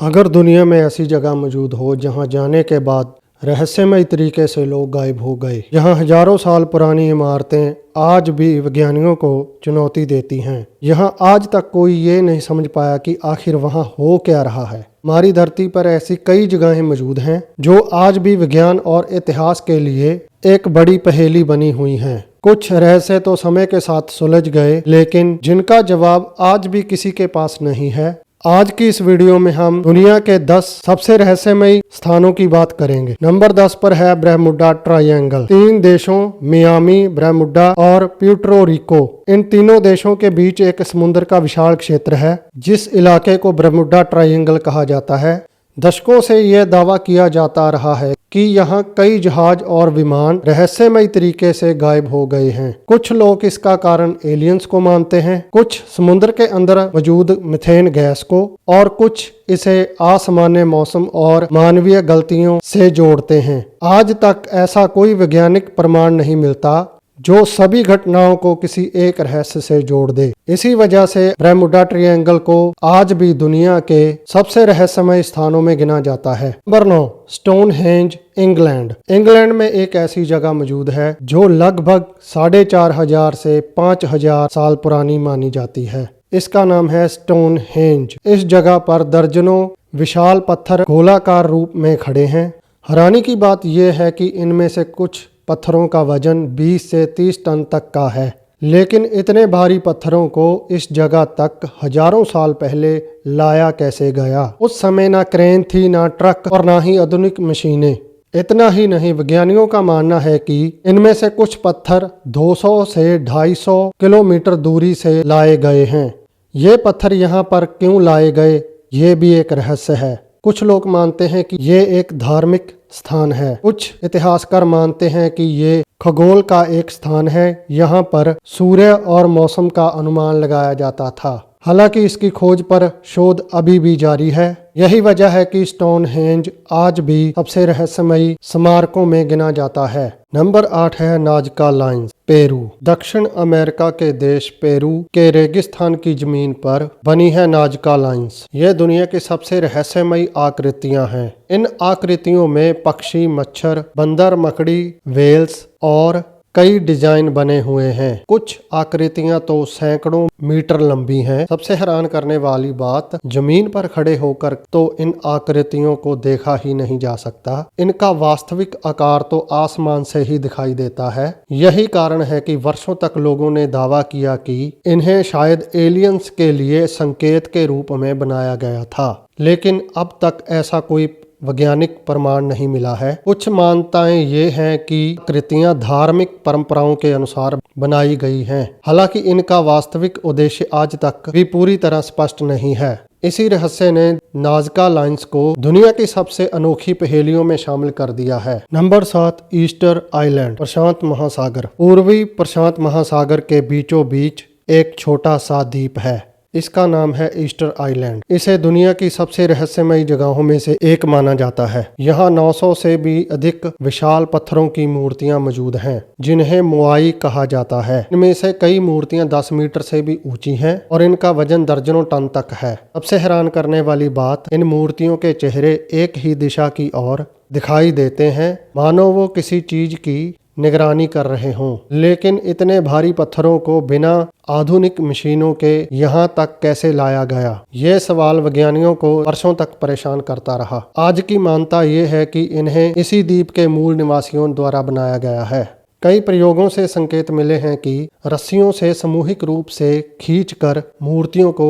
अगर दुनिया में ऐसी जगह मौजूद हो जहां जाने के बाद रहस्यमय तरीके से लोग गायब हो गए, जहां हजारों साल पुरानी इमारतें आज भी विज्ञानियों को चुनौती देती हैं, यहां आज तक कोई ये नहीं समझ पाया कि आखिर वहां हो क्या रहा है। हमारी धरती पर ऐसी कई जगहें मौजूद हैं जो आज भी विज्ञान और इतिहास के लिए एक बड़ी पहेली बनी हुई हैं। कुछ रहस्य तो समय के साथ सुलझ गए, लेकिन जिनका जवाब आज भी किसी के पास नहीं है। आज की इस वीडियो में हम दुनिया के 10 सबसे रहस्यमयी स्थानों की बात करेंगे। नंबर 10 पर है बरमूडा ट्रायंगल। 3 देशों मियामी, बरमूडा और प्यूर्टो रिको, इन तीनों देशों के बीच एक समुद्र का विशाल क्षेत्र है जिस इलाके को बरमूडा ट्रायंगल कहा जाता है। दशकों से यह दावा किया जाता रहा है कि यहाँ कई जहाज और विमान रहस्यमयी तरीके से गायब हो गए हैं। कुछ लोग इसका कारण एलियंस को मानते हैं, कुछ समुद्र के अंदर मौजूद मीथेन गैस को, और कुछ इसे असामान्य मौसम और मानवीय गलतियों से जोड़ते हैं। आज तक ऐसा कोई वैज्ञानिक प्रमाण नहीं मिलता जो सभी घटनाओं को किसी एक रहस्य से जोड़ दे। इसी वजह से बरमूडा ट्रायंगल को आज भी दुनिया के सबसे रहस्यमय स्थानों में गिना जाता है। Number 9, Stonehenge, England. इंग्लैंड में एक ऐसी जगह मौजूद है जो लगभग 4500 से 5000 साल पुरानी मानी जाती है। इसका नाम है स्टोनहेंज। इस जगह पर दर्जनों विशाल पत्थर गोलाकार रूप में खड़े हैं। हैरानी की बात यह है कि इनमें से कुछ पत्थरों का वजन 20 से 30 टन तक का है, लेकिन इतने भारी पत्थरों को इस जगह तक हजारों साल पहले लाया कैसे गया? उस समय ना क्रेन थी, ना ट्रक और ना ही आधुनिक मशीनें। इतना ही नहीं, वैज्ञानिकों का मानना है कि इनमें से कुछ पत्थर 200 से 250 किलोमीटर दूरी से लाए गए हैं। ये पत्थर यहाँ पर क्यों लाए गए, ये भी एक रहस्य है। कुछ लोग मानते हैं कि ये एक धार्मिक स्थान है, कुछ इतिहासकार मानते हैं कि ये खगोल का एक स्थान है। यहाँ पर सूर्य और मौसम का अनुमान लगाया जाता था। हालांकि इसकी खोज पर शोध अभी भी जारी है। यही वजह है कि स्टोनहेंज आज भी सबसे रहस्यमयी स्मारकों में गिना जाता है। नंबर 8 है नाजका लाइन्स, पेरू। दक्षिण अमेरिका के देश पेरू के रेगिस्तान की जमीन पर बनी है नाजका लाइन्स। यह दुनिया की सबसे रहस्यमयी आकृतियां हैं। इन आकृतियों में पक्षी, मच्छर, बंदर, मकड़ी, वेल्स और कई डिजाइन बने हुए हैं। कुछ आकृतियां तो सैकड़ों मीटर लंबी हैं। सबसे हैरान करने वाली बात, जमीन पर खड़े होकर तो इन आकृतियों को देखा ही नहीं जा सकता। इनका वास्तविक आकार तो आसमान से ही दिखाई देता है। यही कारण है कि वर्षों तक लोगों ने दावा किया कि इन्हें शायद एलियंस के लिए संकेत के रूप में बनाया गया था, लेकिन अब तक ऐसा कोई वैज्ञानिक प्रमाण नहीं मिला है। कुछ मान्यताएं ये हैं कि कृतियां धार्मिक परंपराओं के अनुसार बनाई गई हैं। हालांकि इनका वास्तविक उद्देश्य आज तक भी पूरी तरह स्पष्ट नहीं है। इसी रहस्य ने नाजका लाइन्स को दुनिया की सबसे अनोखी पहेलियों में शामिल कर दिया है। नंबर 7, ईस्टर आइलैंड, प्रशांत महासागर। पूर्वी प्रशांत महासागर के बीचों बीच एक छोटा सा द्वीप है। इसका नाम है ईस्टर आइलैंड। इसे दुनिया की सबसे रहस्यमयी जगहों में से एक माना जाता है। यहाँ 900 से भी अधिक विशाल पत्थरों की मूर्तियां मौजूद हैं, जिन्हें मोआई कहा जाता है। इनमें से कई मूर्तियां 10 मीटर से भी ऊंची हैं और इनका वजन दर्जनों टन तक है। सबसे हैरान करने वाली बात, इन मूर्तियों के चेहरे एक ही दिशा की ओर दिखाई देते हैं, मानो वो किसी चीज की निगरानी कर रहे हों। लेकिन इतने भारी पत्थरों को बिना आधुनिक मशीनों के यहाँ तक कैसे लाया गया? ये सवाल वैज्ञानिकों को वर्षों तक परेशान करता रहा। आज की मान्यता ये है कि इन्हें इसी द्वीप के मूल निवासियों द्वारा बनाया गया है। कई प्रयोगों से संकेत मिले हैं कि रस्सियों से सामूहिक रूप से खींचकर मूर्तियों को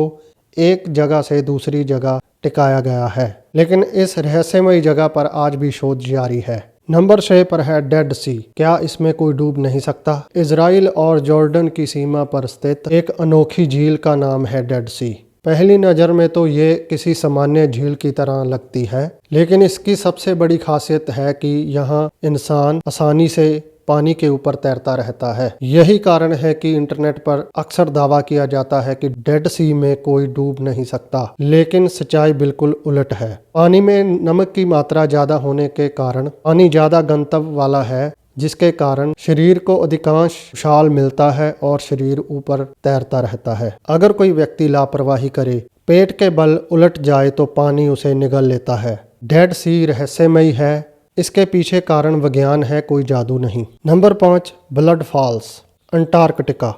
एक जगह से दूसरी जगह टिकाया गया है, लेकिन इस रहस्यमयी जगह पर आज भी शोध जारी है। नंबर 6 पर है डेड सी। क्या इसमें कोई डूब नहीं सकता? इजराइल और जॉर्डन की सीमा पर स्थित एक अनोखी झील का नाम है डेड सी। पहली नज़र में तो ये किसी सामान्य झील की तरह लगती है, लेकिन इसकी सबसे बड़ी खासियत है कि यहाँ इंसान आसानी से पानी के ऊपर तैरता रहता है। यही कारण है कि इंटरनेट पर अक्सर दावा किया जाता है कि डेड सी में कोई डूब नहीं सकता, लेकिन सच्चाई बिल्कुल उलट है। पानी में नमक की मात्रा ज्यादा होने के कारण पानी ज्यादा घनत्व वाला है, जिसके कारण शरीर को अधिकांश उछाल मिलता है और शरीर ऊपर तैरता रहता है। अगर कोई व्यक्ति लापरवाही करे, पेट के बल उलट जाए तो पानी उसे निगल लेता है। डेड सी रहस्यमयी है, इसके पीछे कारण विज्ञान है, कोई जादू नहीं। Number 5, blood falls, Antarctica.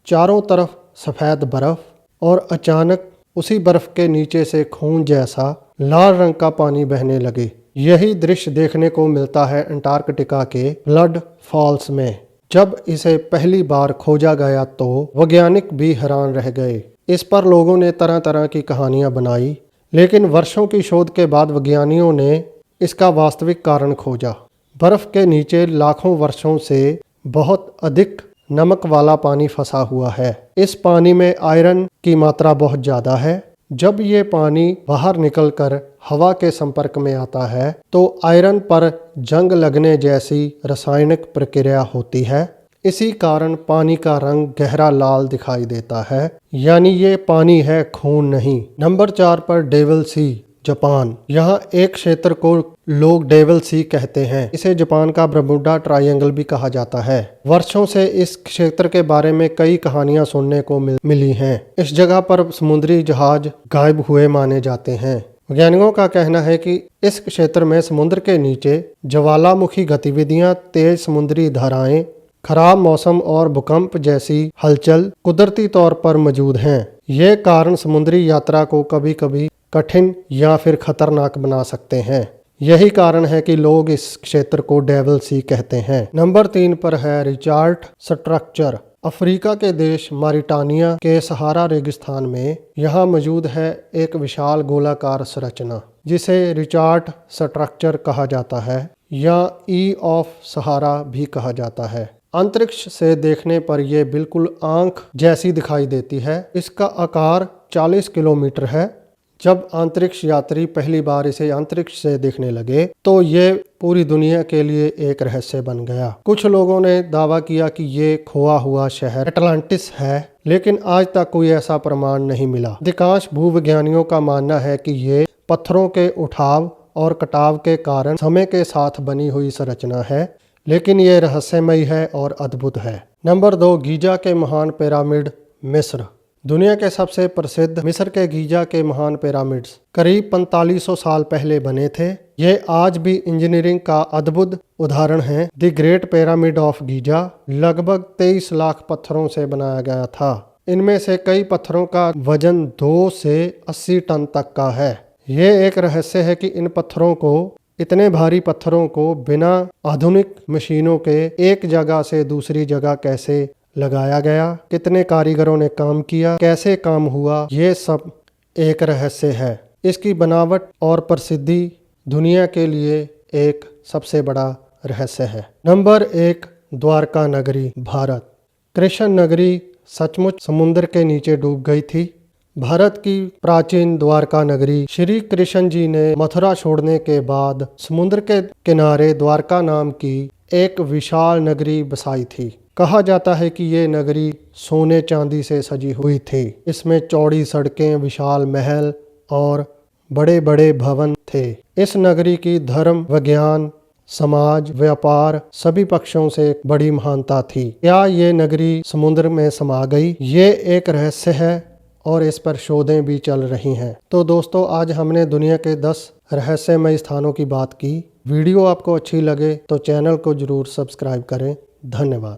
चारों तरफ सफ़ेद बर्फ और अचानक उसी बर्फ के नीचे से खून जैसा लाल रंग का पानी बहने लगे। यही दृश्य देखने को मिलता है अंटार्कटिका के ब्लड फॉल्स में। जब इसे पहली बार खोजा गया तो वैज्ञानिक भी हैरान रह गए। इस पर लोगों ने तरह तरह की कहानियां बनाई, लेकिन वर्षों की शोध के बाद वैज्ञानिकों ने इसका वास्तविक कारण खोजा। बर्फ के नीचे लाखों वर्षों से बहुत अधिक नमक वाला पानी फंसा हुआ है। इस पानी में आयरन की मात्रा बहुत ज़्यादा है। जब ये पानी बाहर निकलकर हवा के संपर्क में आता है तो आयरन पर जंग लगने जैसी रासायनिक प्रक्रिया होती है। इसी कारण पानी का रंग गहरा लाल दिखाई देता है, यानी ये पानी है, खून नहीं। नंबर 4 पर डेविल सी, जापान। यहाँ एक क्षेत्र को लोग डेविल सी कहते हैं। इसे जापान का बरमूडा ट्रायंगल भी कहा जाता है। वर्षों से इस क्षेत्र के बारे में कई कहानियां सुनने को मिली हैं। इस जगह पर समुद्री जहाज गायब हुए माने जाते हैं। वैज्ञानिकों का कहना है कि इस क्षेत्र में समुद्र के नीचे ज्वालामुखी गतिविधियां, तेज समुद्री धाराएं, खराब मौसम और भूकंप जैसी हलचल कुदरती तौर पर मौजूद हैं। ये कारण समुद्री यात्रा को कभी कभी कठिन या फिर खतरनाक बना सकते हैं। यही कारण है कि लोग इस क्षेत्र को डेविल सी कहते हैं। नंबर 3 पर है रिचार्ड स्ट्रक्चर। अफ्रीका के देश मारिटानिया के सहारा रेगिस्तान में यहाँ मौजूद है एक विशाल गोलाकार संरचना, जिसे रिचार्ड स्ट्रक्चर कहा जाता है या ई ऑफ सहारा भी कहा जाता है। अंतरिक्ष से देखने पर यह बिल्कुल आंख जैसी दिखाई देती है। इसका आकार 40 किलोमीटर है। जब अंतरिक्ष यात्री पहली बार इसे अंतरिक्ष से देखने लगे तो ये पूरी दुनिया के लिए एक रहस्य बन गया। कुछ लोगों ने दावा किया कि ये खोआ हुआ शहर अटलांटिस है, लेकिन आज तक कोई ऐसा प्रमाण नहीं मिला। अधिकांश भूविज्ञानियों का मानना है कि ये पत्थरों के उठाव और कटाव के कारण समय के साथ बनी हुई संरचना है, लेकिन ये रहस्यमयी है और अद्भुत है। नंबर 2, गीजा के महान पिरामिड, मिस्र। दुनिया के सबसे प्रसिद्ध मिस्र के गीजा के महान पिरामिड्स करीब 4500 साल पहले बने थे। ये आज भी इंजीनियरिंग का अद्भुत उदाहरण है। The great pyramid of Giza लगभग 23 लाख पत्थरों से बनाया गया था। इनमें से कई पत्थरों का वजन 2 से 80 टन तक का है। ये एक रहस्य है कि इतने भारी पत्थरों को बिना आधुनिक मशीनों के एक जगह से दूसरी जगह कैसे लगाया गया, कितने कारीगरों ने काम किया, कैसे काम हुआ, ये सब एक रहस्य है। इसकी बनावट और प्रसिद्धि दुनिया के लिए एक सबसे बड़ा रहस्य है। नंबर 1, द्वारका नगरी, भारत। कृष्ण नगरी सचमुच समुद्र के नीचे डूब गई थी। भारत की प्राचीन द्वारका नगरी श्री कृष्ण जी ने मथुरा छोड़ने के बाद समुद्र के किनारे द्वारका नाम की एक विशाल नगरी बसाई थी। कहा जाता है कि ये नगरी सोने चांदी से सजी हुई थी। इसमें चौड़ी सड़कें, विशाल महल और बड़े बड़े भवन थे। इस नगरी की धर्म, विज्ञान, समाज, व्यापार सभी पक्षों से बड़ी महानता थी। क्या ये नगरी समुद्र में समा गई? ये एक रहस्य है और इस पर शोधें भी चल रही हैं। तो दोस्तों, आज हमने दुनिया के 10 रहस्यमय स्थानों की बात की। वीडियो आपको अच्छी लगे तो चैनल को जरूर सब्सक्राइब करें। धन्यवाद।